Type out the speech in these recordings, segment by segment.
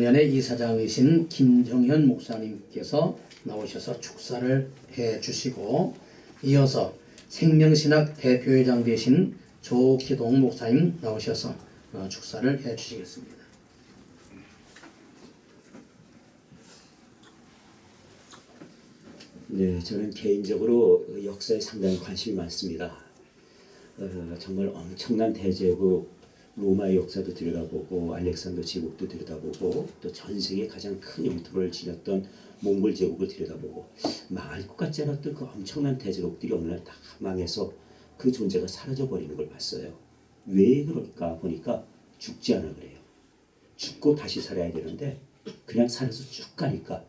청년의 이사장이신 김정현 목사님께서 나오셔서 축사를 해주시고, 이어서 생명신학 대표회장 되신 조기동 목사님 나오셔서 축사를 해주시겠습니다. 네, 저는 개인적으로 역사에 상당히 관심이 많습니다. 정말 엄청난 대제국 로마의 역사도 들여다보고 알렉산더 제국도 들여다보고 또 전생에 가장 큰 영토를 지녔던 몽골 제국을 들여다보고 망할 것 같지 않았던 그 엄청난 대제국들이 어느 날 다 망해서 그 존재가 사라져버리는 걸 봤어요. 왜 그럴까 보니까 죽지 않아 그래요. 죽고 다시 살아야 되는데 그냥 살아서 쭉 가니까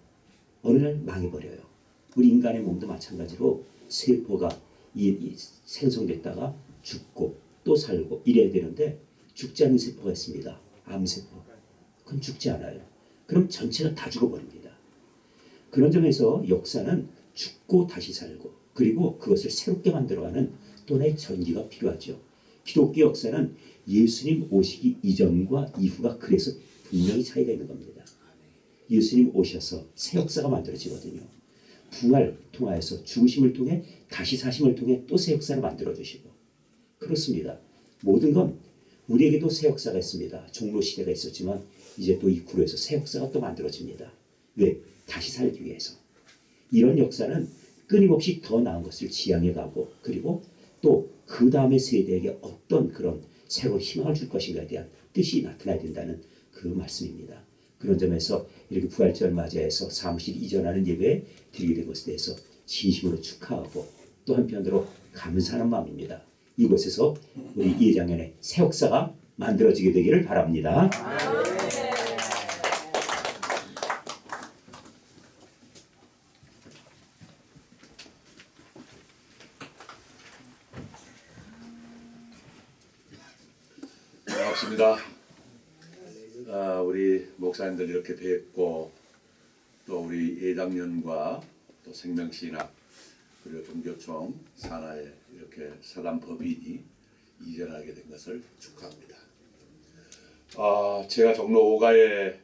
어느 날 망해버려요. 우리 인간의 몸도 마찬가지로 세포가 생성됐다가 죽고 또 살고 이래야 되는데 죽지 않는 세포가 있습니다. 암세포. 그건 죽지 않아요. 그럼 전체가 다 죽어버립니다. 그런 점에서 역사는 죽고 다시 살고 그리고 그것을 새롭게 만들어가는 또 하나의 전기가 필요하죠. 기독교 역사는 예수님 오시기 이전과 이후가 그래서 분명히 차이가 있는 겁니다. 예수님 오셔서 새 역사가 만들어지거든요. 부활을 통하여서 죽으심을 통해 다시 사심을 통해 또 새 역사를 만들어주시고 그렇습니다. 모든 건 우리에게도 새 역사가 있습니다. 종로 시대가 있었지만 이제 또 이 구로에서 새 역사가 또 만들어집니다. 왜? 다시 살기 위해서. 이런 역사는 끊임없이 더 나은 것을 지향해 가고 그리고 또 그 다음의 세대에게 어떤 그런 새로운 희망을 줄 것인가에 대한 뜻이 나타나야 된다는 그 말씀입니다. 그런 점에서 이렇게 부활절 맞이해서 사무실 이전하는 예배에 드리게 된 것에 대해서 진심으로 축하하고 또 한편으로 감사하는 마음입니다. 이곳에서 우리 이장년의 새 역사가 만들어지게 되기를 바랍니다. 반갑습니다. 우리 목사님들 이렇게 뵙고 또 우리 예장년과 또 생명신학 그리고 종교총 산하에 이렇게 사단 법인이 이전하게 된 것을 축하합니다. 제가 종로 5가에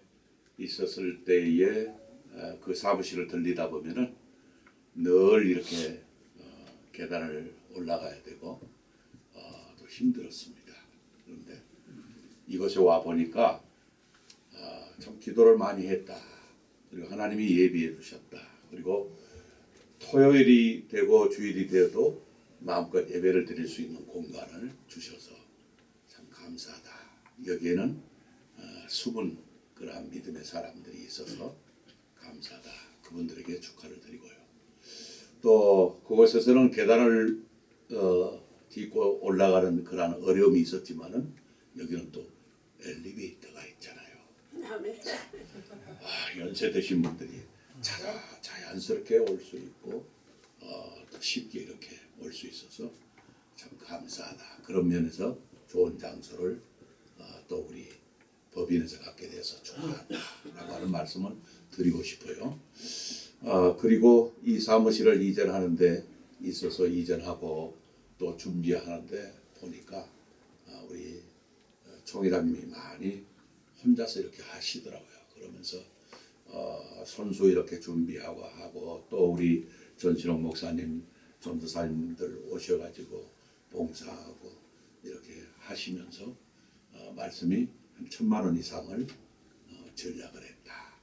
있었을 때에 그 사무실을 들리다 보면은 늘 이렇게 계단을 올라가야 되고 또 힘들었습니다. 그런데 이곳에 와 보니까 참 기도를 많이 했다. 그리고 하나님이 예비해 주셨다. 그리고 토요일이 되고 주일이 되어도 마음껏 예배를 드릴 수 있는 공간을 주셔서 참 감사하다. 여기에는 수분 그러한 믿음의 사람들이 있어서 감사하다. 그분들에게 축하를 드리고요. 또 그곳에서는 계단을 딛고 올라가는 그러한 어려움이 있었지만은 여기는 또 엘리베이터가 있잖아요. 연세 드신 분들이 자연스럽게 올 수 있고 또 쉽게 이렇게 올 수 있어서 참 감사하다. 그런 면에서 좋은 장소를 또 우리 법인에서 갖게 돼서 축하한다라고 하는 말씀을 드리고 싶어요. 그리고 이 사무실을 이전하는 데 있어서 이전하고 또 준비하는데 보니까 우리 총회장님이 많이 혼자서 이렇게 하시더라고요. 그러면서 손수 이렇게 준비하고 하고 또 우리 전신홍 목사님, 전도사님들 오셔가지고 봉사하고 이렇게 하시면서 말씀이 한 1,000만 원 이상을 전략을 했다.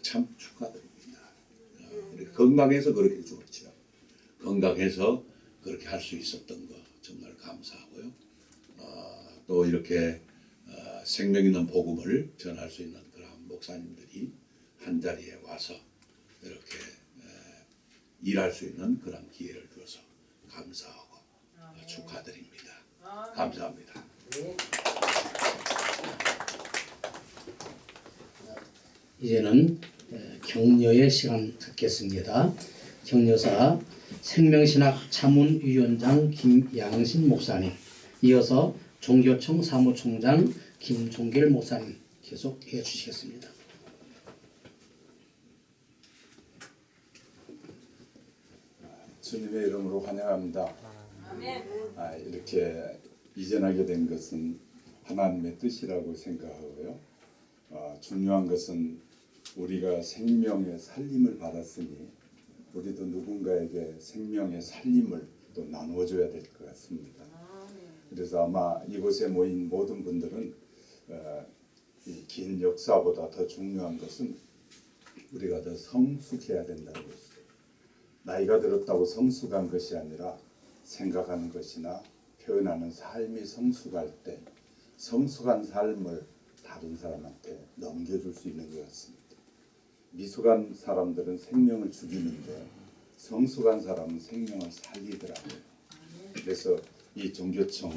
참 축하드립니다. 건강해서 그렇게 좋죠. 건강해서 그렇게 할 수 있었던 거 정말 감사하고요. 또 이렇게 생명 있는 복음을 전할 수 있는 그런 목사님들이 한 자리에 와서 이렇게 일할 수 있는 그런 기회를 주어서 감사하고 축하드립니다. 감사합니다. 이제는 격려의 시간 갖겠습니다. 격려사 생명신학 자문위원장 김양신 목사님, 이어서 종교총 사무총장 김종길 목사님 계속 해주시겠습니다. 주님의 이름으로 환영합니다. 이렇게 이전하게 된 것은 하나님의 뜻이라고 생각하고요. 중요한 것은 우리가 생명의 살림을 받았으니 우리도 누군가에게 생명의 살림을 또 나누어줘야 될 것 같습니다. 그래서 아마 이곳에 모인 모든 분들은 이 긴 역사보다 더 중요한 것은 우리가 더 성숙해야 된다는 것이죠. 나이가 들었다고 성숙한 것이 아니라 생각하는 것이나 표현하는 삶이 성숙할 때 성숙한 삶을 다른 사람한테 넘겨줄 수 있는 것 같습니다. 미숙한 사람들은 생명을 죽이는데 성숙한 사람은 생명을 살리더라고요. 그래서 이 종교청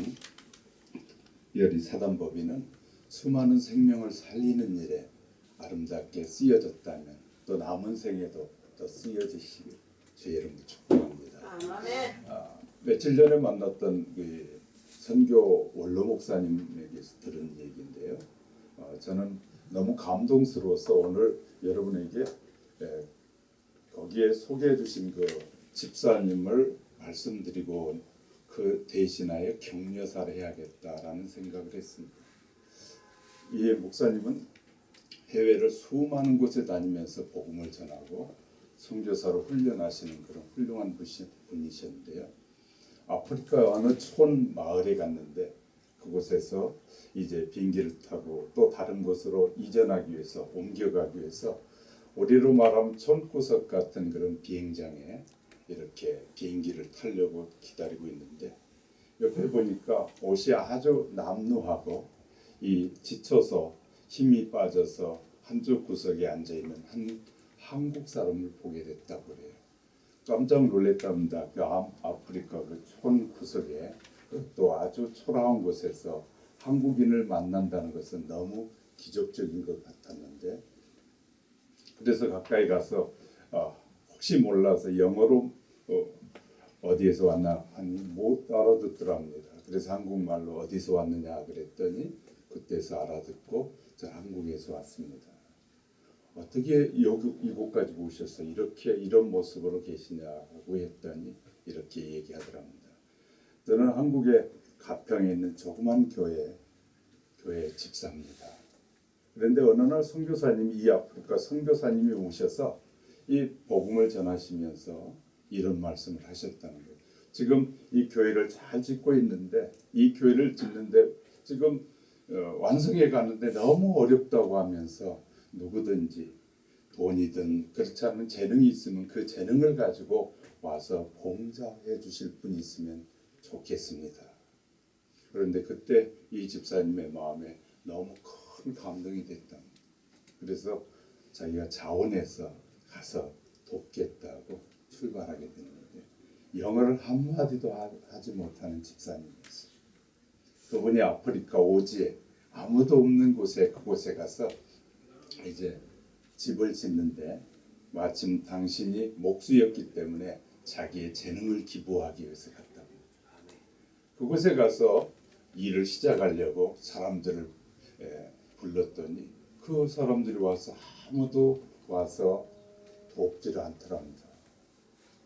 열이 사단법인은 수많은 생명을 살리는 일에 아름답게 쓰여졌다면 또 남은 생에도 더 쓰여지시길 주의 이름으로 축복합니다. 며칠 전에 만났던 그 선교 원로 목사님에게서 들은 얘기인데요. 저는 너무 감동스러워서 오늘 여러분에게 거기에 소개해 주신 그 집사님을 말씀드리고 그 대신하여 격려사를 해야겠다라는 생각을 했습니다. 이 목사님은 해외를 수많은 곳에 다니면서 복음을 전하고 선교사로 훈련하시는 그런 훌륭한 분이셨는데요. 아프리카 어느 촌 마을에 갔는데 그곳에서 이제 비행기를 타고 또 다른 곳으로 이전하기 위해서 옮겨가기 위해서 우리로 말하면 촌구석 같은 그런 비행장에 이렇게 비행기를 타려고 기다리고 있는데 옆에 보니까 옷이 아주 남루하고 이 지쳐서 힘이 빠져서 한쪽 구석에 앉아 있는 한 한국 사람을 보게 됐다고 그래요. 깜짝 놀랐답니다. 그 아프리카 그 촌 구석에 또 아주 초라한 곳에서 한국인을 만난다는 것은 너무 기적적인 것 같았는데 그래서 가까이 가서 혹시 몰라서 영어로 어디에서 왔나 하니 못 알아듣더랍니다. 그래서 한국말로 어디서 왔느냐 그랬더니 그때서 알아듣고 저 한국에서 왔습니다. 어떻게 이곳까지 오셔서 이렇게 이런 모습으로 계시냐고 했더니 이렇게 얘기하더랍니다. 저는 한국의 가평에 있는 조그만 교회 집사입니다. 그런데 어느 날 선교사님이 이 아프리카 선교사님이 오셔서 이 복음을 전하시면서 이런 말씀을 하셨다는 거예요. 지금 이 교회를 잘 짓고 있는데 이 교회를 짓는데 지금 완성해 가는데 너무 어렵다고 하면서 누구든지 돈이든 그렇지 않으면 재능이 있으면 그 재능을 가지고 와서 봉사해 주실 분이 있으면 좋겠습니다. 그런데 그때 이 집사님의 마음에 너무 큰 감동이 됐답니다. 그래서 자기가 자원해서 가서 돕겠다고 출발하게 됐는데 영어를 한마디도 하지 못하는 집사님이었어요. 그분이 아프리카 오지에 아무도 없는 곳에 그곳에 가서 이제 집을 짓는데 마침 당신이 목수였기 때문에 자기의 재능을 기부하기 위해서 갔답니다. 그곳에 가서 일을 시작하려고 사람들을 불렀더니 그 사람들이 와서 아무도 와서 돕지를 않더랍니다.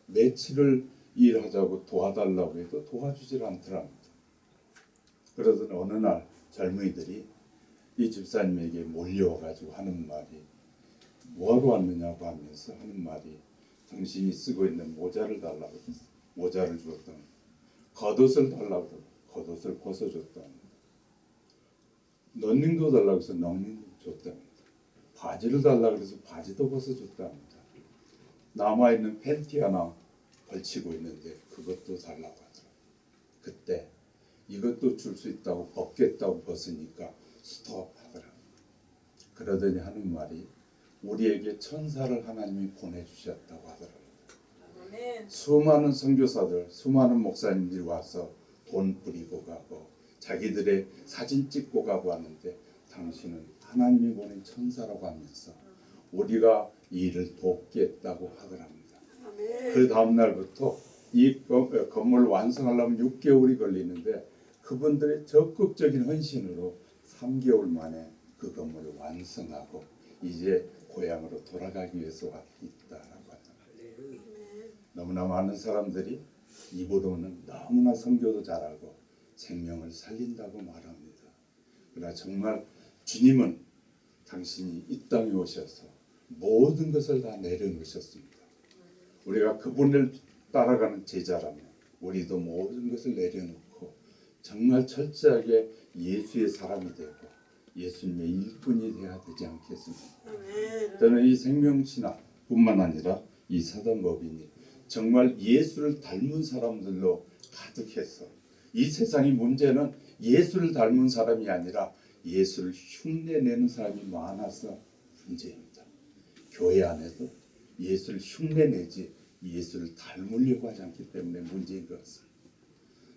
며칠을 일하자고 도와달라고 해도 도와주질 않더랍니다. 그러던 어느 날 젊은이들이 이 집사님에게 몰려와가지고 하는 말이 뭐하러 왔느냐고 하면서 하는 말이 당신이 쓰고 있는 모자를 달라고 했어요. 모자를 주었다. 겉옷을 달라고 겉옷을 벗어줬다. 런닝도 달라고 해서 런닝도 줬다. 바지를 달라고 해서 바지도 벗어줬다. 남아있는 팬티 하나 걸치고 있는데 그것도 달라고 하더라고요. 그때 이것도 줄 수 있다고 벗겠다고 벗으니까 스톱하더라고요. 그러더니 하는 말이 우리에게 천사를 하나님이 보내주셨다고 하더라고요. 수많은 선교사들, 수많은 목사님들이 와서 돈 뿌리고 가고 자기들의 사진 찍고 가고 하는데 당신은 하나님이 보낸 천사라고 하면서 우리가 이 일을 돕겠다고 하더랍니다. 그 다음 날부터 이 건물을 완성하려면 6개월이 걸리는데 그분들의 적극적인 헌신으로 3개월 만에 그 건물을 완성하고 이제 고향으로 돌아가기 위해서 있다라고 하더라고요. 너무나 많은 사람들이 이보도는 너무나 선교도 잘하고 생명을 살린다고 말합니다. 그러나 정말 주님은 당신이 이 땅에 오셔서 모든 것을 다 내려놓으셨습니다. 우리가 그분을 따라가는 제자라면 우리도 모든 것을 내려놓고 정말 철저하게 예수의 사람이 되고 예수님의 일꾼이 되어야 되지 않겠습니까? 저는 이 생명신학뿐만 아니라 이 사단법인이 정말 예수를 닮은 사람들로 가득해서 이 세상의 문제는 예수를 닮은 사람이 아니라 예수를 흉내내는 사람이 많아서 문제입니다. 교회 안에도 예수를 흉내내지 예수를 닮으려고 하지 않기 때문에 문제인 것 같습니다.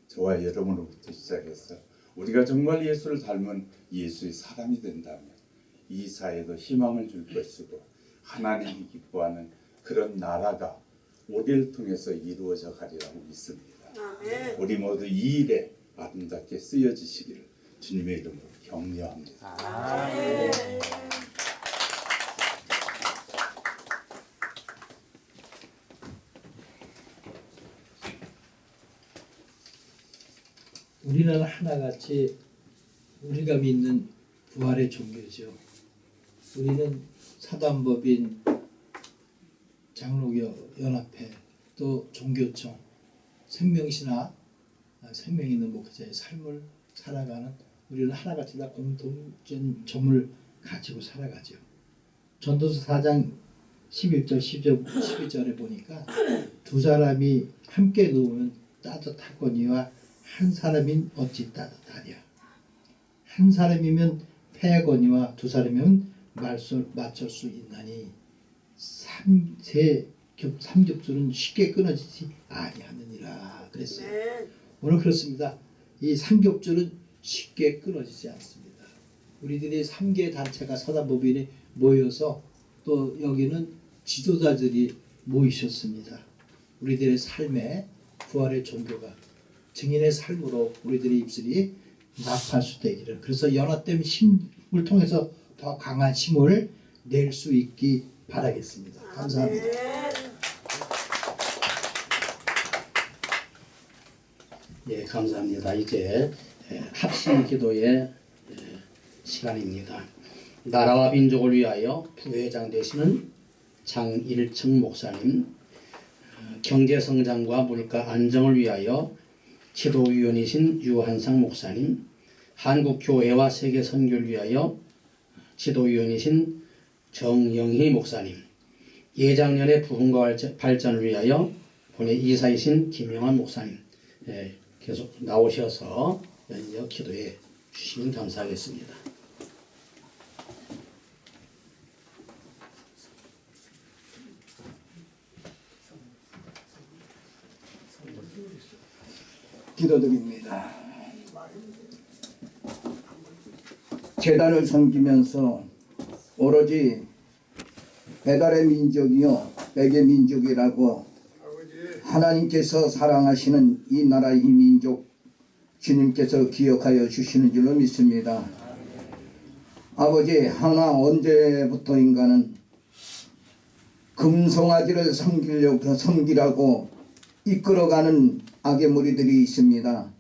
저와 여러분으로부터 시작해서 우리가 정말 예수를 닮은 예수의 사람이 된다면 이 사회도 희망을 줄 것이고 하나님이 기뻐하는 그런 나라가 우리를 통해서 이루어져 가리라고 믿습니다. 우리 모두 이 일에 아름답게 쓰여지시기를 주님의 이름으로 격려합니다. 우리는 하나같이 우리가 믿는 부활의 종교죠. 우리는 사단법인, 장로교연합회, 또 종교청, 생명신학, 생명 있는 목자의 삶을 살아가는 우리는 하나같이 다 공통점을 가지고 살아가죠. 전도서 4장 11절 12절에 보니까 두 사람이 함께 누우면 따뜻하거니와 한 사람인 어찌 따뜻하랴. 한 사람이면 패거니와 두 사람이면 맞출 수 있나니 삼겹줄은 쉽게 끊어지지 아니하느니라 그랬어요. 오늘 그렇습니다. 이 삼겹줄은 쉽게 끊어지지 않습니다. 우리들이 3개 단체가 사단법인에 모여서 또 여기는 지도자들이 모이셨습니다. 우리들의 삶에 부활의 종교가 증인의 삶으로 우리들의 입술이 낙팔수 되기를, 그래서 연합된 힘을 통해서 더 강한 힘을 낼 수 있기 바라겠습니다. 감사합니다. 예, 감사합니다. 이제 합심 기도의 시간입니다. 나라와 민족을 위하여 부회장 되시는 장일청 목사님, 경제 성장과 물가 안정을 위하여 지도위원이신 유한상 목사님, 한국교회와 세계 선교를 위하여 지도위원이신 정영희 목사님, 예장년의 부흥과 발전을 위하여 본회 이사이신 김영환 목사님, 계속 나오셔서 연이어 기도해 주시면 감사하겠습니다. 기도드립니다. 제단을 섬기면서 오로지 배달의 민족이요 백의 민족이라고 하나님께서 사랑하시는 이 나라 이 민족 주님께서 기억하여 주시는 줄로 믿습니다. 아버지, 하나 언제부터인가는 금송아지를 섬기라고 이끌어가는 악의 무리들이 있습니다.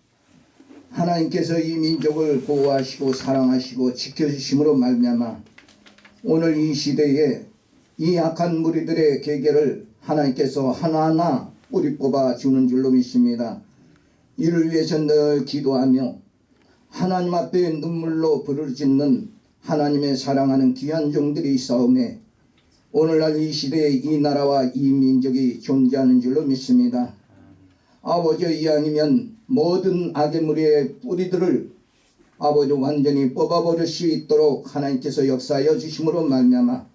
하나님께서 이 민족을 보호하시고 사랑하시고 지켜주심으로 말미암아 오늘 이 시대에 이 악한 무리들의 계계를 하나님께서 하나하나 뿌리 뽑아 주는 줄로 믿습니다. 이를 위해서 늘 기도하며 하나님 앞에 눈물로 부르짖는 하나님의 사랑하는 귀한 종들이 있사오매 오늘날 이 시대에 이 나라와 이 민족이 존재하는 줄로 믿습니다. 아버지, 이아니면 모든 악의 무리의 뿌리들을 아버지 완전히 뽑아버릴 수 있도록 하나님께서 역사하여 주심으로 말미암아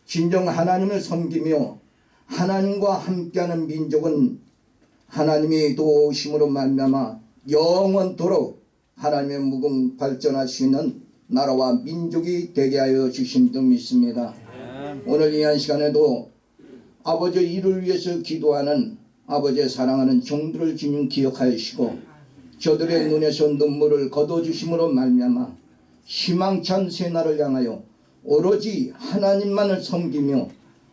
진정 하나님을 섬기며 하나님과 함께하는 민족은 하나님이 도우심으로 말미암아 영원토록 하나님의 무궁 발전할 수 있는 나라와 민족이 되게 하여 주신 듯 믿습니다. 오늘 이 한 시간에도 아버지 이를 위해서 기도하는 아버지의 사랑하는 종들을 주님 기억하시고 저들의 눈에서 눈물을 거둬주심으로 말미암아 희망찬 새날을 향하여 오로지 하나님만을 섬기며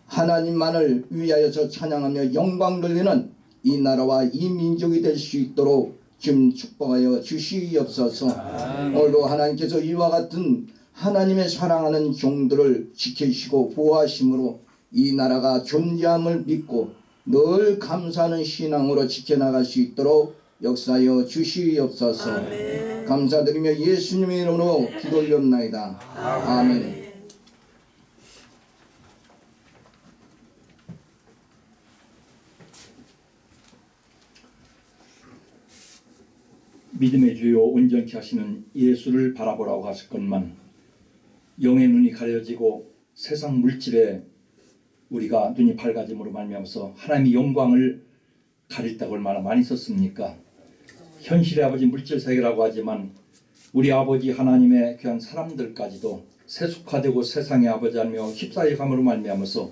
하나님만을 위하여서 찬양하며 영광 돌리는 이 나라와 이 민족이 될 수 있도록 지금 축복하여 주시옵소서. 오늘도 하나님께서 이와 같은 하나님의 사랑하는 종들을 지키시고 보호하심으로 이 나라가 존재함을 믿고 늘 감사하는 신앙으로 지켜나갈 수 있도록 역사하여 주시옵소서. 감사드리며 예수님의 이름으로 기도 올리옵나이다. 아멘. 믿음의 주요 온전케 하시는 예수를 바라보라고 하셨건만 영의 눈이 가려지고 세상 물질에 우리가 눈이 밝아짐으로 말미암아서 하나님의 영광을 가릴 때가 얼마나 많이 썼습니까? 현실의 아버지 물질 세계라고 하지만 우리 아버지 하나님의 귀한 사람들까지도 세속화되고 세상의 아버지하며 휩싸여 감으로 말미암아서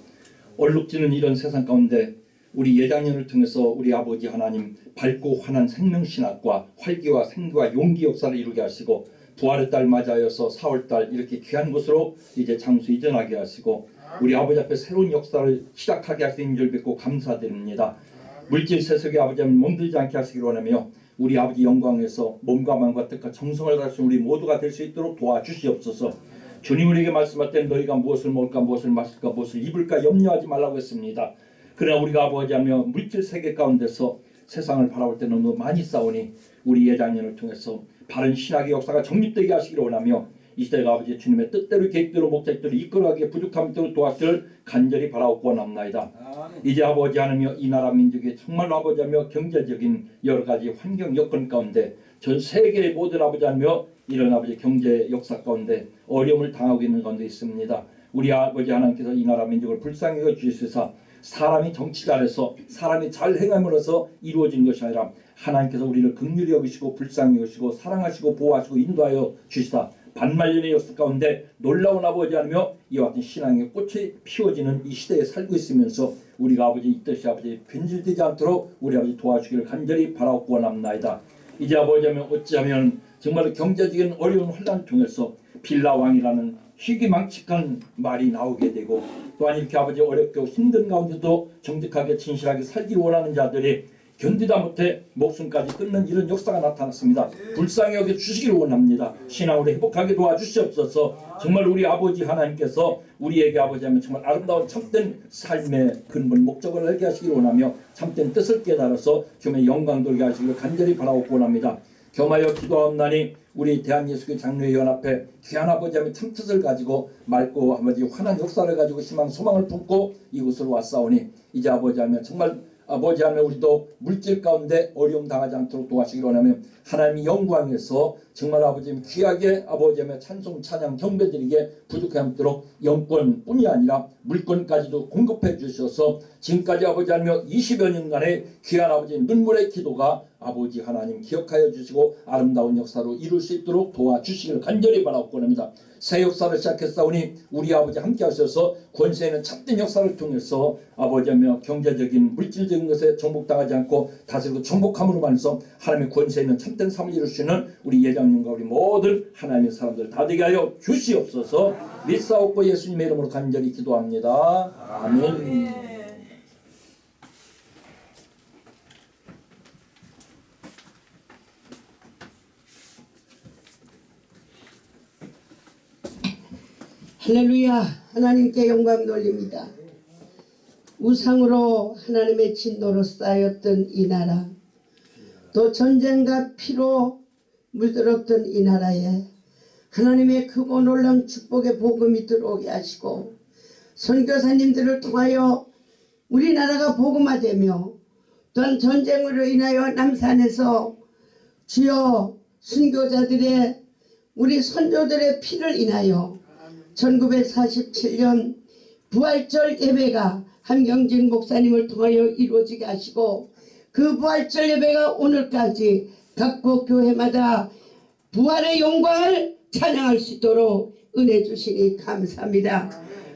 얼룩지는 이런 세상 가운데 우리 예장년을 통해서 우리 아버지 하나님 밝고 환한 생명신학과 활기와 생기와 용기 역사를 이루게 하시고 부활의 달 맞아여서 4월달 이렇게 귀한 곳으로 이제 장수 이전하게 하시고 우리 아버지 앞에 새로운 역사를 시작하게 하시는 줄 믿고 감사드립니다. 물질 세속의 아버지 하나님 몸들지 않게 하시기를 원하며 우리 아버지 영광에서 몸과 마음과 뜻과 정성을 다하신 우리 모두가 될 수 있도록 도와주시옵소서. 주님 우리에게 말씀할 때 너희가 무엇을 먹을까 무엇을 마실까 무엇을 입을까 염려하지 말라고 했습니다. 그러나 우리가 아버지하며 물질 세계 가운데서 세상을 바라볼 때 너무 많이 싸우니 우리 예장년을 통해서 바른 신학의 역사가 정립되게 하시기를 원하며 이 시대가 아버지 주님의 뜻대로 계획대로 목적대로 이끌어가기에 부족함 대로 도와주기를 간절히 바라옵고 원합나이다. 이제 아버지 하나며 이 나라 민족의 정말로 아버지하며 경제적인 여러 가지 환경 여건 가운데 전 세계의 모든 아버지 하나며 이런 아버지 경제 역사 가운데 어려움을 당하고 있는 가운데 있습니다. 우리 아버지 하나님께서 이 나라 민족을 불쌍히 여주시사 사람이 정치 잘해서 사람이 잘 행함으로써 이루어진 것이 아니라 하나님께서 우리를 긍휼히 여기시고 불쌍히 여기시고 사랑하시고 보호하시고 인도하여 주시사 반말년의 역사 가운데 놀라운 아버지 하며 이와 같은 신앙의 꽃이 피워지는 이 시대에 살고 있으면서 우리가 아버지 이 뜻이 아버지 변질되지 않도록 우리 아버지 도와주기를 간절히 바라옵고 원합나이다. 이제 아버지 하면 어찌하면 정말 경제적인 어려운 혼란을 통해서 빌라 왕이라는 희귀망측한 말이 나오게 되고 또한 이렇게 아버지 어렵고 힘든 가운데도 정직하게 진실하게 살기를 원하는 자들이 견디다 못해 목숨까지 끊는 이런 역사가 나타났습니다. 불쌍히 여겨 주시기를 원합니다. 신앙으로 회복하게 도와주시옵소서. 정말 우리 아버지 하나님께서 우리에게 아버지 하면 정말 아름다운 참된 삶의 근본 목적을 알게 하시기를 원하며 참된 뜻을 깨달아서 주님의 영광 돌게 하시기를 간절히 바라옵고 원합니다. 겸하여 기도하옵나니 우리 대한예수교 장로연합회 귀한 아버지 하면 참 뜻을 가지고 맑고 아버지 환한 역사를 가지고 희망 소망을 품고 이곳으로 왔사오니 이제 아버지 하면 정말 아버지 하면 우리도 물질 가운데 어려움 당하지 않도록 도와주시기를 원하며 하나님의 영광에서 정말 아버지 귀하게 아버지 하면 찬송 찬양 경배드리게 부족하지 않도록 영권뿐이 아니라 물권까지도 공급해 주셔서 지금까지 아버지 하며 20여 년간의 귀한 아버지 눈물의 기도가 아버지 하나님 기억하여 주시고 아름다운 역사로 이룰 수 있도록 도와주시기를 간절히 바라옵고 합니다. 새 역사를 시작했사오니 우리 아버지 함께 하셔서 권세 있는 참된 역사를 통해서 아버지하며 경제적인 물질적인 것에 정복당하지 않고 다스리고 정복함으로 말해서 하나님의 권세 있는 참된 삶을 이룰 수 있는 우리 예장님과 우리 모든 하나님의 사람들 다 되게 하여 주시옵소서. 믿사옵고 예수님의 이름으로 간절히 기도합니다. 아멘. 할렐루야. 하나님께 영광 돌립니다. 우상으로 하나님의 진노로 쌓였던 이 나라, 또 전쟁과 피로 물들었던 이 나라에 하나님의 크고 놀라운 축복의 복음이 들어오게 하시고 선교사님들을 통하여 우리나라가 복음화되며 또한 전쟁으로 인하여 남산에서 주여 순교자들의 우리 선조들의 피를 인하여 1947년 부활절 예배가 한경진 목사님을 통하여 이루어지게 하시고 그 부활절 예배가 오늘까지 각국 교회마다 부활의 영광을 찬양할 수 있도록 은혜 주시니 감사합니다.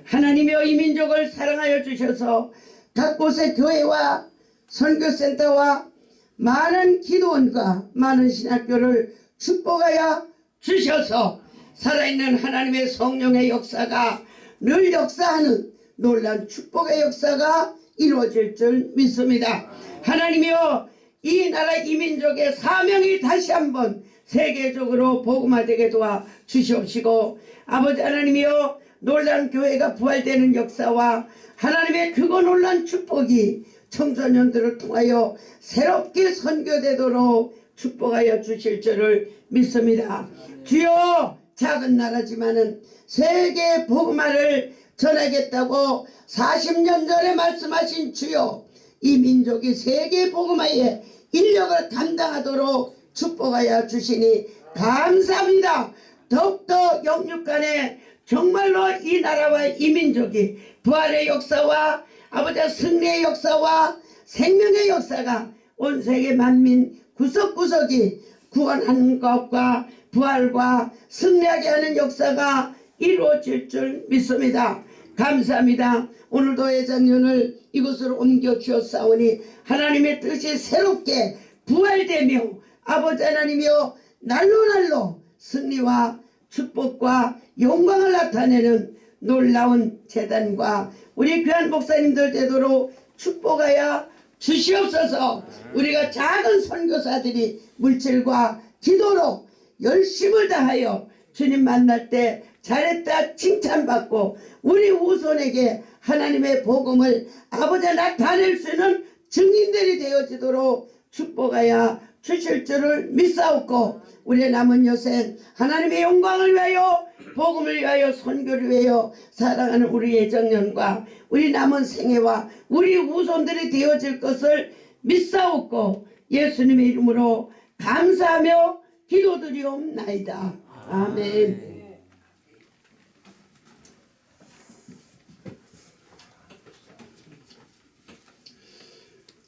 하나님이여 이 민족을 사랑하여 주셔서 각 곳의 교회와 선교센터와 많은 기도원과 많은 신학교를 축복하여 주셔서 살아있는 하나님의 성령의 역사가 늘 역사하는 놀라운 축복의 역사가 이루어질 줄 믿습니다. 하나님이여 이 나라 이 민족의 사명이 다시 한번 세계적으로 복음화되게 도와 주시옵시고 아버지 하나님이여 놀란 교회가 부활되는 역사와 하나님의 크고 놀란 축복이 청소년들을 통하여 새롭게 선교되도록 축복하여 주실 줄을 믿습니다. 주여 작은 나라지만은 세계 복음화를 전하겠다고 40년 전에 말씀하신 주여 이 민족이 세계 복음화에 인력을 감당하도록 축복하여 주시니 감사합니다. 더욱더 영육간에 정말로 이 나라와 이 민족이 부활의 역사와 아버지의 승리의 역사와 생명의 역사가 온 세계 만민 구석구석이 구원하는 것과 부활과 승리하게 하는 역사가 이루어질 줄 믿습니다. 감사합니다. 오늘도 예장년을 이곳으로 옮겨 주었사오니 하나님의 뜻이 새롭게 부활되며 아버지 하나님이여 날로 승리와 축복과 영광을 나타내는 놀라운 재단과 우리 귀한 목사님들 되도록 축복하여 주시옵소서. 우리가 작은 선교사들이 물질과 기도로 열심을 다하여 주님 만날 때 잘했다 칭찬받고 우리 후손에게 하나님의 복음을 아버지 나타낼 수 있는 증인들이 되어지도록 축복하여 주실 줄을 믿사옵고 우리의 남은 여생 하나님의 영광을 위하여 복음을 위하여 선교를 위하여 사랑하는 우리 예정년과 우리 남은 생애와 우리 후손들이 되어질 것을 믿사옵고 예수님의 이름으로 감사하며 기도드리옵나이다. 아멘.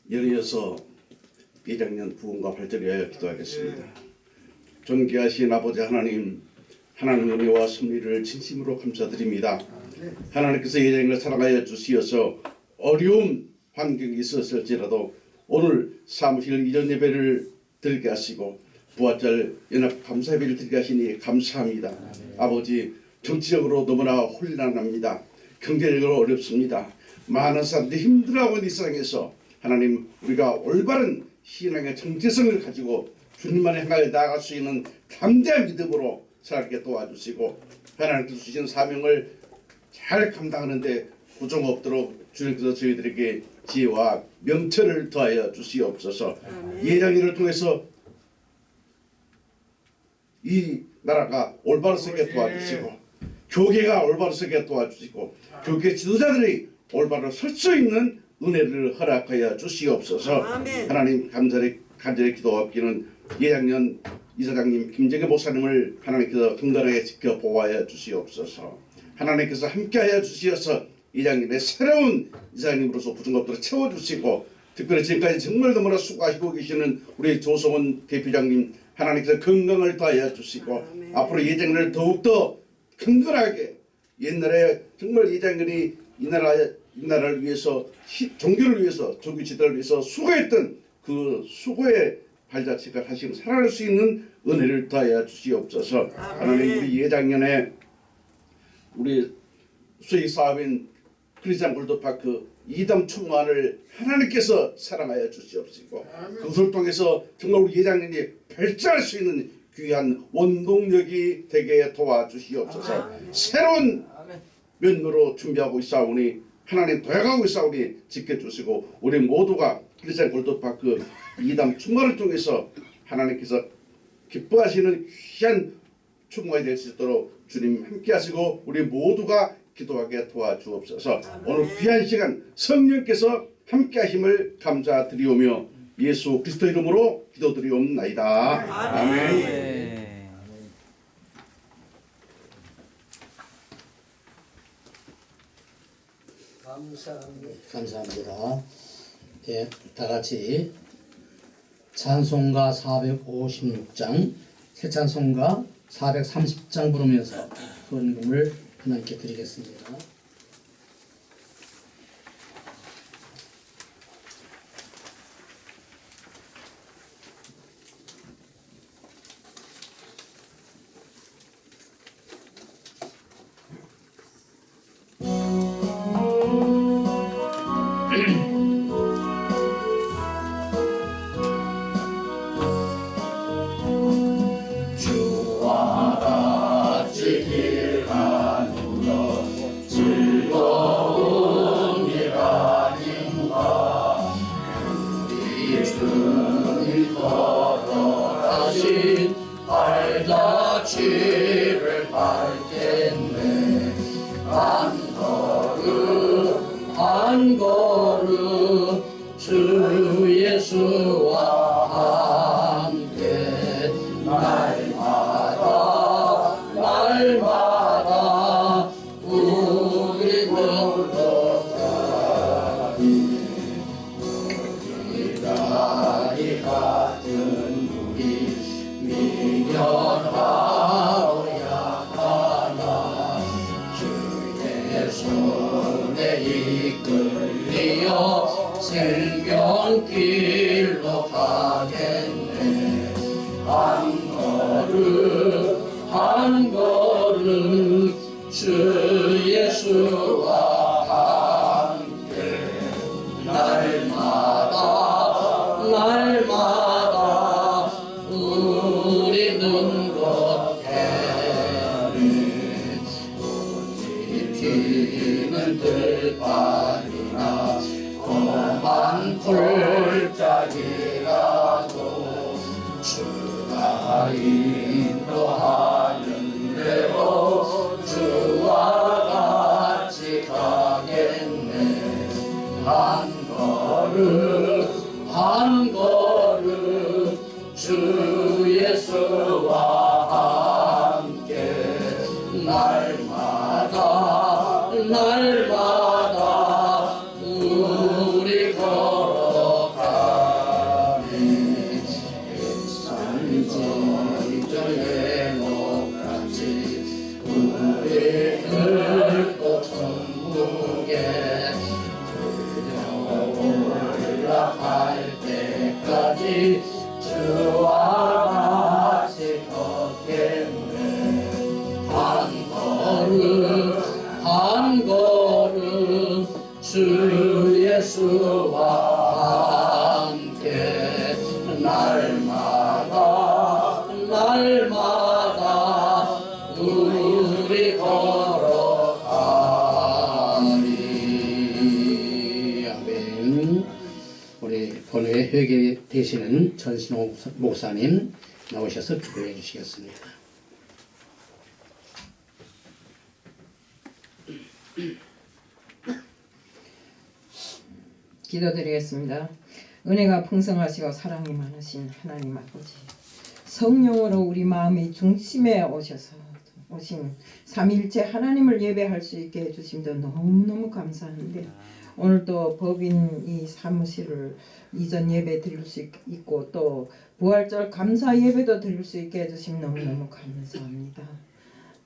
열이어서 비장년 부흥과 발전을 위하여 기도하겠습니다. 존귀하신 아버지 하나님, 하나님의 은혜와 섭리를 진심으로 감사드립니다. 하나님께서 예정을 사랑하여 주시어서 어려운 환경이 있었을지라도 오늘 사무실 이전 예배를 드리게 하시고 부활절 연합 감사예배를 드리게 하시니 감사합니다. 아버지, 정치적으로 너무나 혼란합니다. 경제적으로 어렵습니다. 많은 사람들이 힘들어하고 있는 이 세상에서 하나님, 우리가 올바른 신앙의 정체성을 가지고 주님만을 향하여 나아갈 수 있는 담대한 믿음으로 살게 도와주시고 하나님께서 주신 사명을 잘 감당하는데 부정 없도록 주님께서 저희들에게 지혜와 명철을 더하여 주시옵소서. 예정일을 통해서 이 나라가 올바로 서게 도와주시고 교계가 올바로 서게 도와주시고 교계 지도자들이 올바로 설 수 있는 은혜를 허락하여 주시옵소서. 하나님 간절히 기도하기는 예장년 이사장님 김정혜 목사님을 하나님께서 건강하게 지켜 보호하여 주시옵소서. 하나님께서 함께하여 주시어서 이장님의 새로운 이사장님으로서 부족한 것들을 채워주시고 특별히 지금까지 정말 너무나 수고하시고 계시는 우리 조성원 대표장님 하나님께서 건강을 더하여 주시고 앞으로 예장년을 더욱더 건강하게 옛날에 정말 예장년이 이 나라를 위해서 종교를 위해서 종교 지도를 위해서 수고했던 그 수고의 발자취가 다시 살아날 수 있는 은혜를 더하여 주시옵소서. 하나님 우리 예장년에 우리 수의 사업인 크리스찬 골드파크 이담 총무안을 하나님께서 사랑하여 주시옵시고 그것을 통해서 정말 우리 예장년이 발전할 수 있는 귀한 원동력이 되게 도와주시옵소서. 새로운 면으로 준비하고 있사오니 하나님 도약하고 있사오니 지켜주시고 우리 모두가 크리스찬 골드파크 이담 총무를 통해서 하나님께서 기뻐하시는 귀한 총무가 될 수 있도록 주님 함께하시고 우리 모두가 기도하게 도와주옵소서. 오늘 귀한 시간 성령께서 함께하심을 감사드리오며 예수 그리스도 이름으로 기도드리옵나이다. 아멘. 감사합니다. 예, 다 같이 찬송가 456장, 새 찬송가 430장 부르면서 헌금을 하나님께 드리겠습니다. 한 걸음 주 예수와 함께 날마다 우리 걷어가리 우리 나이 같은 우리 미련하오야 하나 주의 손에 이끌리어 생명길로 가겠네 한 걸음 주 예수와 함께 날마다 우리는 걷겠네 꽃이 피는 들판이나 험한 골짜기라도 주가 인도하는 대로 주와 같이 가겠네 한 걸음 주 예수와 함께 날마다 우리 걸어가네 산지저의 목까지 우리를 또 천국에 올라갈 때까지 주와 같이 걷겠네 한 걸음 주 예수와 함께 날마다 우리 걸어가리 아멘. 우리 본회 회계 되시는 전신호 목사님 나오셔서 기도해 주시겠습니다. 기도드리겠습니다. 은혜가 풍성하시고 사랑이 많으신 하나님 아버지, 성령으로 우리 마음의 중심에 오신 삼위일체 하나님을 예배할 수 있게 해주심도 너무너무 감사한데 오늘도 법인 이 사무실을 이전 예배 드릴 수 있고 또 부활절 감사 예배도 드릴 수 있게 해주심 너무너무 감사합니다.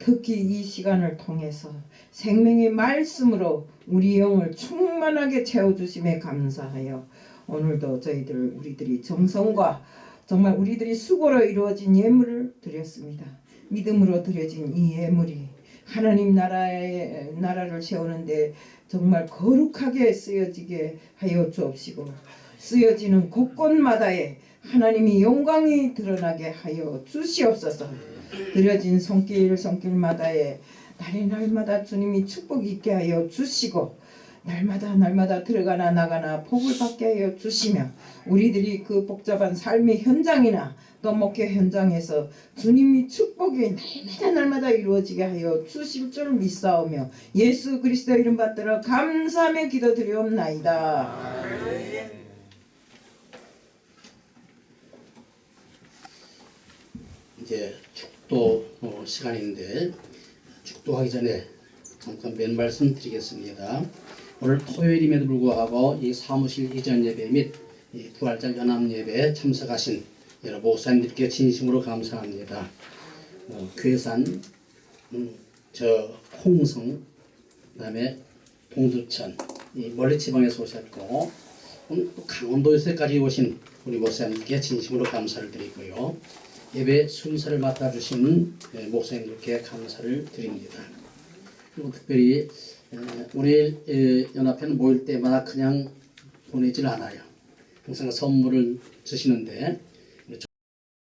특히 이 시간을 통해서 생명의 말씀으로 우리 영을 충만하게 채워주심에 감사하여 오늘도 우리들이 정성과 정말 우리들이 수고로 이루어진 예물을 드렸습니다. 믿음으로 드려진 이 예물이 하나님 나라를 세우는데 정말 거룩하게 쓰여지게 하여 주옵시고 쓰여지는 곳곳마다에 하나님이 영광이 드러나게 하여 주시옵소서. 드려진 손길마다에 날마다 주님이 축복 있게 하여 주시고 날마다 들어가나 나가나 복을 받게 하여 주시며 우리들이 그 복잡한 삶의 현장이나 또 목회 현장에서 주님이 축복이 날마다 이루어지게 하여 주실 줄 믿사오며 예수 그리스도 이름 받들어 감사하며 기도드리옵나이다. 이제 축도 시간인데 축도하기 전에 잠깐 몇 말씀 드리겠습니다. 오늘 토요일임에도 불구하고 이 사무실 이전 예배 및 이 부활절 연합 예배에 참석하신 여러 목사님들께 진심으로 감사합니다. 괴산, 저 홍성, 그다음에 동두천 이 멀리 지방에서 오셨고 또 강원도에서까지 오신 우리 목사님들께 진심으로 감사를 드리고요. 예배 순서를 맡아주신 목사님들께 감사를 드립니다. 그리고 특별히 우리 연합회는 모일 때마다 그냥 보내질 않아요. 항상 선물을 주시는데